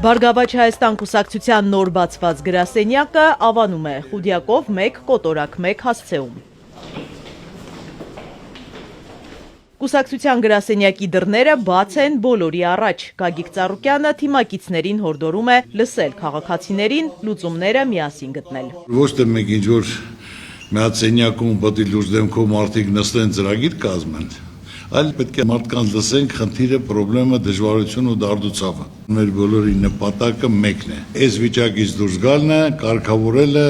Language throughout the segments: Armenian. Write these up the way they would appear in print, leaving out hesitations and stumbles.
Բարգավաճ Հայաստան կուսակցության նոր բացված գրասենյակը ավանում է Խուդիակով 1, Կոտորակ 1 հասցեում։ Կուսակցության գրասենյակի դռները բաց են բոլորի առաջ։ Գագիկ Ծառուկյանը թիմակիցներին հորդորում է լսել քաղաքացիներին, լուծումները միասին գտնել։ Ոչ թե մենք ինչ-որ միասենյակում պետք է լուրջ դեմքով մարդիկ նստեն ծրագիր կազմեն, այլ պետք է մարդկանց լսենք, խնդիրը, պրոբլեմը, դժվարությունը ու դարդուցավը։ Մեր բոլորի նպատակը մեկն է։ Այս վիճակից դուրս գալն է, կարգավորելը,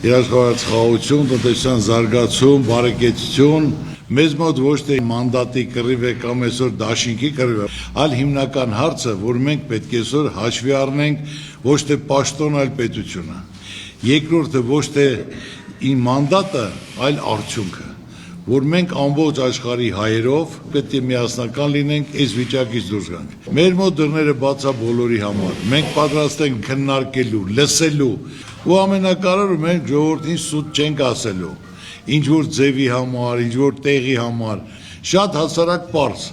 երաշխավորած խաղաղություն, տնտեսության զարգացում, բարեկեցություն, մեզ մոտ ոչ թե մանդատի կռիվ է կամ այսօր դաշինքի կռիվ է, այլ հիմնական հարցը, որ մենք պետք է այսօր հաշվի առնենք ոչ թե պաշտոն, այլ պետությունը։ Երկրորդը ոչ թե իմ մանդատը, այլ արդյունքը, որ մենք ամբողջ աշխարհի հայերով պետք է միասնական լինենք, այս վիճակից դուրս գանք։ Մեր մոտ դռները բաց է բոլորի համար։ Մենք պատրաստ ենք քննարկելու, լսելու ու ամենակարևորը մենք ժողովրդին սուտ չենք ասելու։ Ինչ որ ձևի համար, ինչ որ տեղի համար, շատ հասարակ պարզ,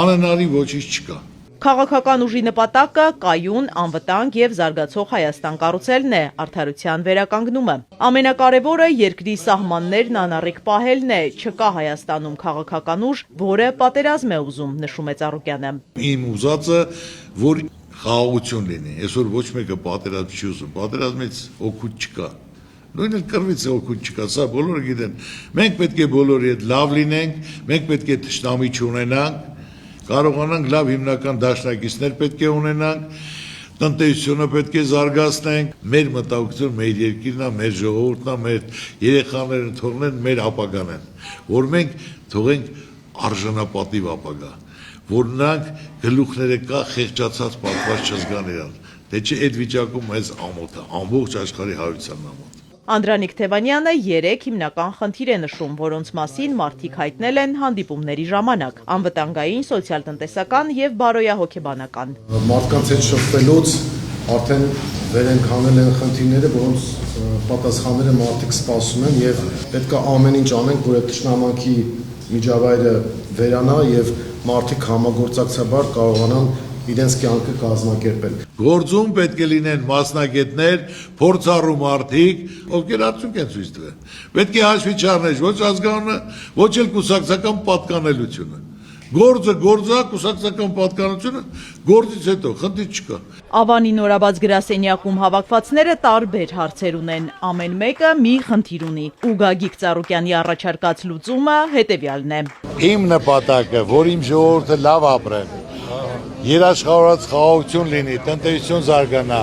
անհնարին ոչինչ չկա։ Քաղաքական ուժի նպատակը կայուն, անվտանգ եւ զարգացող Հայաստան կառուցելն է, արդարության վերականգնումը։ Ամենակարևորը երկրի սահմաններն անառիկ պահելն է, չկա Հայաստանում քաղաքական ուժ, որը պատերազմ է ուզում, նշում է Ծառուկյանը։ Իմ ուզածը, որ խաղաղություն լինի, այսօր ոչ մեկը պատերազմ չի ուզում, պատերազմից օգուտ չկա։ Նույնիսկ կռվից օգուտ չկա, սա բոլորը գիտեն։ Մենք պետք է բոլորի հետ լավ լինենք, մենք պետք է թշնամի չունենանք, կարողանանք լավ հիմնական դաշնակիցներ պետք է ունենանք, տնտեսությունը պետք է զարգացնենք, մեր մտահոգությունը մեր երկիրն է, մեր ժողովուրդն է, մեր երեխաները թողնեն մեր ապագան են, որ մենք թողենք արժանապատիվ ապագա, որ նրանք գլուխները կա խեղճացած պատված չզգան իրար, թե չէ այդ վիճակում մեզ ամոթ է, ամբողջ աշխարհի հայությանն ամոթ։ Անդրանիկ Թևանյանը 3 հիմնական խնդիր է նշում, որոնց մասին մարդիկ հայտնել են հանդիպումների ժամանակ՝ անվտանգային, սոցիալ-տնտեսական եւ բարոյահոգեբանական։ Մարդկանց հետ շփվելուց արդեն վեր են հանել են խնդիրները, որոնց պատասխանները մարդիկ սպասում են եւ պետք է ամեն ինչ անենք, որ այդ թշնամանքի միջավայրը վերանա եւ մարդիկ համագործակցաբար կարողանան իրենց կյանքը կազմակերպել։ Գործում պետք է լինեն մասնագետներ, փորձառու մարդիկ, ովքեր արդյունք են ցույց տվել։ Պետք է հաշվի չառնել ոչ ազգանունը, ոչ էլ կուսակցական պատկանելությունը։ Գործը, կուսակցական պատկանությունը, գործից հետո խնդիր չկա։ Ավանի նորաբաց գրասենյակում հավաքվածները տարբեր հարցեր ունեն, ամեն մեկը մի խնդիր ունի։ Ու Գագիկ Ծառուկյանի առաջարկած լուծումը հետևյալն է։ Իմ նպատակը, որ իմ ժողովուրդը լավ ապրեն, երաշխավորած խաղաղություն լինի, տնտեսություն զարգանա,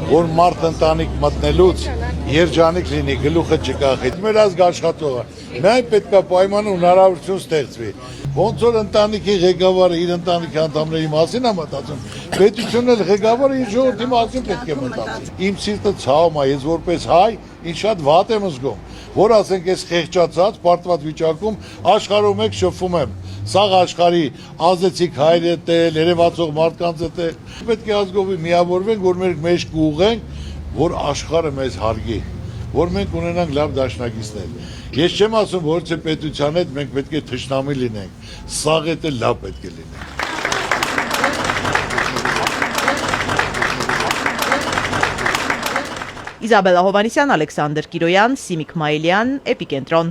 որ մարդ ընտանիք մտնելուց երջանիկ լինի, գլուխը չկախի։ Մեր ազգ աշխատողը, միայն պետք է պայմանը հնարավորություն ստեղծվի։ Ոնց որ ընտանիքի ղեկավարը իր ընտանիքի անդամների մասին է մտածում, պետությունն էլ ղեկավարը իր ժողովրդի մասին պետք է մտածի։ Իմ սիրտը ցավում է, ես որպես հայ, ինչ շատ վատ եմ զգում, որ ասենք ես խեղճացած, պարտված վիճակում աշխարհում եք շփվում եմ։ Սաղ աշխարհի ազդեցիկ հայր է տել, երևացող մարդկանց է տել։ Պետք է ազգովի միավորվենք, որ մեր մեջ կուղենք, որ աշխարհը մեզ հարգի, որ մենք ունենանք լավ դաշնակիցներ։ Ես չեմ ասում, որ թե պետության հետ մենք պետք է թշնամի լինենք, սաղ հետ էլ լավ պետք է լինենք։ Իզաբելլա Հովհաննիսյան, Ալեքսանդր Կիրոյան, Սիմիկ Մայիլյան, Էպիկենտրոն։